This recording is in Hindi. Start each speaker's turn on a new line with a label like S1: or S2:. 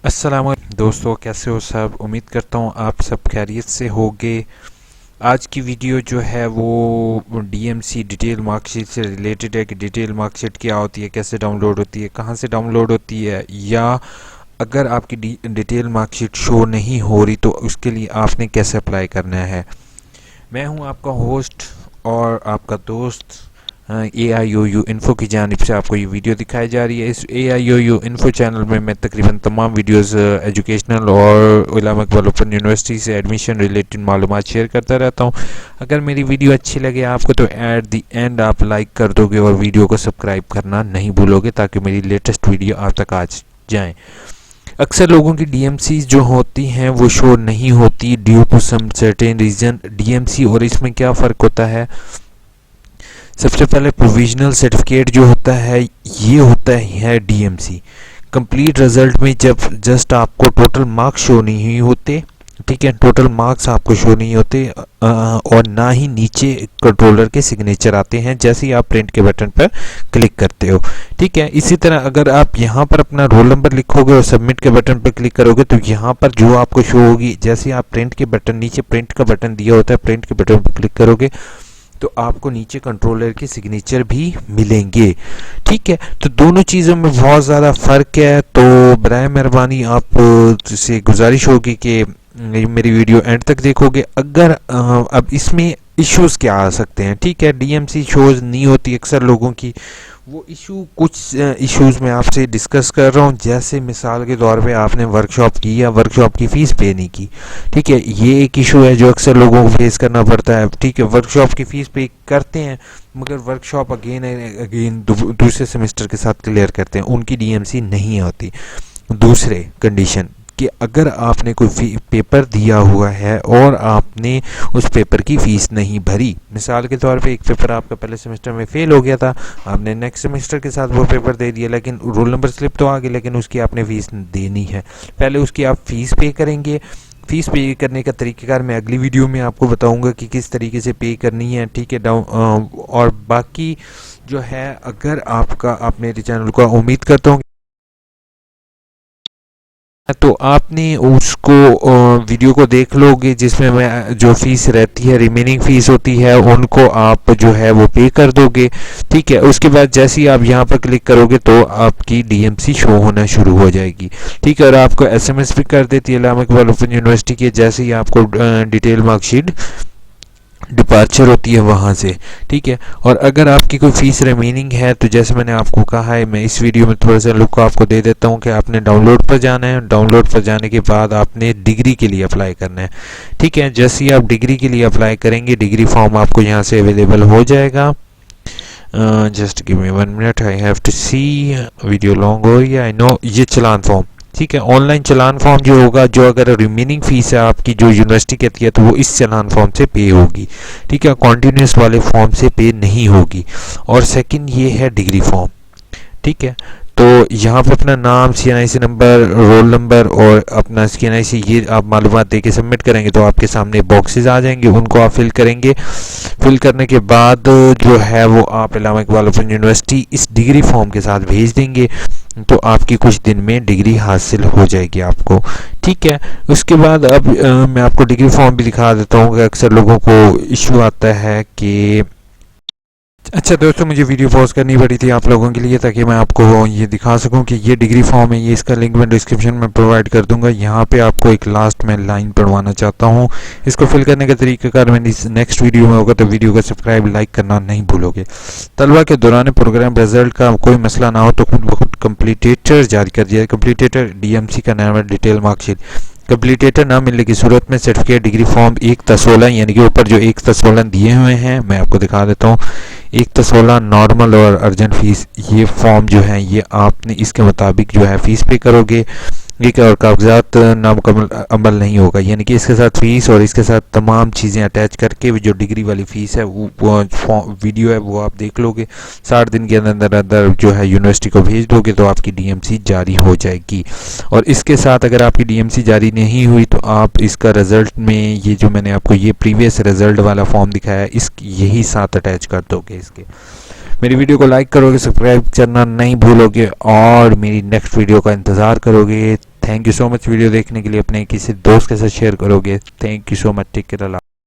S1: अस्सलाम दोस्तों, कैसे हो सब। उम्मीद करता हूँ आप सब खैरियत से होगे। आज की वीडियो जो है वो डीएमसी डिटेल मार्कशीट से रिलेटेड है कि डिटेल मार्कशीट क्या होती है, कैसे डाउनलोड होती है, कहाँ से डाउनलोड होती है, या अगर आपकी डिटेल मार्कशीट शो नहीं हो रही तो उसके लिए आपने कैसे अप्लाई करना है। मैं हूँ आपका होस्ट और आपका दोस्त। AIOU इन्फो की जानिब से आपको ये वीडियो दिखाई जा रही है। इस AIOU इन्फो चैनल में मैं तकरीबन तमाम वीडियोस एजुकेशनल और उलमा इकबाल ओपन यूनिवर्सिटी से एडमिशन रिलेटेड मालूमात शेयर करता रहता हूँ। अगर मेरी वीडियो अच्छी लगे आपको तो एट दी एंड आप लाइक कर दोगे और वीडियो को सब्सक्राइब करना नहीं भूलोगे ताकि मेरी लेटेस्ट वीडियो आप तक आ जाए। अक्सर लोगों की डीएमसी जो होती हैं वो शो नहीं होती due to some certain reason. DMC और इसमें क्या फ़र्क होता है। सबसे पहले प्रोविजनल सर्टिफिकेट जो होता है ये होता है डीएमसी। कंप्लीट रिजल्ट में जब जस्ट आपको टोटल मार्क्स शो नहीं होते, ठीक है, टोटल मार्क्स आपको शो नहीं होते और ना ही नीचे कंट्रोलर के सिग्नेचर आते हैं जैसे ही आप प्रिंट के बटन पर क्लिक करते हो, ठीक है। इसी तरह अगर आप यहाँ पर अपना रोल नंबर लिखोगे और सबमिट के बटन पर क्लिक करोगे तो यहाँ पर जो आपको शो होगी, जैसे ही आप प्रिंट के बटन, नीचे प्रिंट का बटन दिया होता है, प्रिंट के बटन पर क्लिक करोगे तो आपको नीचे कंट्रोलर के सिग्नेचर भी मिलेंगे, ठीक है। तो दोनों चीज़ों में बहुत ज़्यादा फ़र्क है। तो बराए मेहरबानी आप से गुजारिश होगी कि मेरी वीडियो एंड तक देखोगे। अगर अब इसमें इश्यूज़ क्या आ सकते हैं, ठीक है। डीएमसी शोज़ नहीं होती अक्सर लोगों की, वो इशू कुछ इश्यूज़ मैं आपसे डिस्कस कर रहा हूँ। जैसे मिसाल के तौर पे आपने वर्कशॉप की या वर्कशॉप की फ़ीस पे नहीं की, ठीक है, ये एक इशू है जो अक्सर लोगों को फेस करना पड़ता है, ठीक है। वर्कशॉप की फ़ीस पे करते हैं मगर वर्कशॉप अगेन दूसरे सेमेस्टर के साथ क्लियर करते हैं, उनकी डीएमसी नहीं आती। दूसरे कंडीशन कि अगर आपने कोई पेपर दिया हुआ है और आपने उस पेपर की फ़ीस नहीं भरी, मिसाल के तौर पे एक पेपर आपका पहले सेमेस्टर में फ़ेल हो गया था, आपने नेक्स्ट सेमेस्टर के साथ वो पेपर दे दिया, लेकिन रोल नंबर स्लिप तो आ गई लेकिन उसकी आपने फ़ीस देनी है। पहले उसकी आप फ़ीस पे करेंगे। फ़ीस पे करने का तरीक़ेकार मैं अगली वीडियो में आपको बताऊंगा कि किस तरीके से पे करनी है, ठीक है। और बाकी जो है, अगर आप मेरे चैनल को उम्मीद करता हूँ तो आपने उसको वीडियो को देख लोगे जिसमें मैं जो फ़ीस रहती है, रिमेनिंग फ़ीस होती है, उनको आप जो है वो पे कर दोगे, ठीक है। उसके बाद जैसे ही आप यहाँ पर क्लिक करोगे तो आपकी डीएमसी शो होना शुरू हो जाएगी, ठीक है। और आपको एसएमएस भी कर देती है उलमा इकबाल ओपन यूनिवर्सिटी के, जैसे ही आपको डिटेल मार्कशीट डिपार्चर होती है वहाँ से, ठीक है। और अगर आपकी कोई फ़ीस रिमेनिंग है तो जैसे मैंने आपको कहा है, मैं इस वीडियो में थोड़ा सा लुक आपको दे देता हूँ कि आपने डाउनलोड पर जाना है। डाउनलोड पर जाने के बाद आपने डिग्री के लिए अप्लाई करना है, ठीक है। जैसे ही आप डिग्री के लिए अप्लाई करेंगे, डिग्री फॉर्म आपको यहाँ से अवेलेबल हो जाएगा। Just give me 1 minute, I have to see, video long हो रही है, आई नो। ये चलान फॉर्म, ठीक है, ऑनलाइन चलान फॉर्म जो होगा, जो अगर रिमेनिंग फ़ीस है आपकी जो यूनिवर्सिटी कहती है तो वो इस चलान फॉर्म से पे होगी, ठीक है, कॉन्टीन्यूस वाले फॉर्म से पे नहीं होगी। और सेकंड ये है डिग्री फॉर्म, ठीक है। तो यहाँ पर अपना नाम, CNIC नंबर, रोल नंबर और अपना CNIC ये आप मालूमात दे के सबमिट करेंगे तो आपके सामने बॉक्सेस आ जाएंगे, उनको आप फिल करेंगे। फिल करने के बाद जो है वो आप उलमा इकबाल ओपन यूनिवर्सिटी इस डिग्री फॉर्म के साथ भेज देंगे तो आपकी कुछ दिन में डिग्री हासिल हो जाएगी आपको, ठीक है। उसके बाद अब मैं आपको डिग्री फॉर्म भी दिखा देता हूँ कि अक्सर लोगों को इशू आता है कि अच्छा दोस्तों, मुझे वीडियो पॉज करनी पड़ी थी आप लोगों के लिए ताकि मैं आपको ये दिखा सकूं कि ये डिग्री फॉर्म है। ये इसका लिंक मैं डिस्क्रिप्शन में प्रोवाइड कर दूंगा। यहाँ पे आपको एक लास्ट में लाइन पढ़वाना चाहता हूँ। इसको फिल करने का तरीकाकार मैंने नेक्स्ट वीडियो में होगा तो वीडियो को सब्सक्राइब लाइक करना नहीं भूलोगे। तलबा के दौरान प्रोग्राम रिजल्ट का कोई मसला ना हो तो खुद ब खुद कंप्लीटेटर जारी कर दिया। कंप्लीटेटर डीएमसी का नाम है डिटेल मार्कशीट। कंप्लीटेटर ना मिलने की सूरत में सर्टिफिकेट डिग्री फॉर्म 1/16 यानी कि ऊपर जो 1/16 दिए हुए हैं मैं आपको दिखा देता हूँ। 1/16 नॉर्मल और अर्जेंट फ़ीस, ये फॉर्म जो है ये आपने इसके मुताबिक जो है फ़ीस पे करोगे, ठीक है। और कागजात नामुकम्मल अमल नहीं होगा, यानी कि इसके साथ फ़ीस और इसके साथ तमाम चीज़ें अटैच करके जो डिग्री वाली फ़ीस है वो वीडियो है वो आप देख लोगे। 60 दिन के अंदर अंदर जो है यूनिवर्सिटी को भेज दोगे तो आपकी डीएमसी जारी हो जाएगी। और इसके साथ अगर आपकी डीएमसी जारी नहीं हुई तो आप इसका रिज़ल्ट में ये जो मैंने आपको ये प्रीवियस रिज़ल्ट वाला फॉर्म दिखाया है इस यही साथ अटैच कर दोगे इसके। मेरी वीडियो को लाइक करोगे, सब्सक्राइब करना नहीं भूलोगे और मेरी नेक्स्ट वीडियो का इंतज़ार करोगे। Thank you so much. Video देखने के लिए अपने किसी दोस्त के साथ शेयर करोगे। Thank you so much. Take care.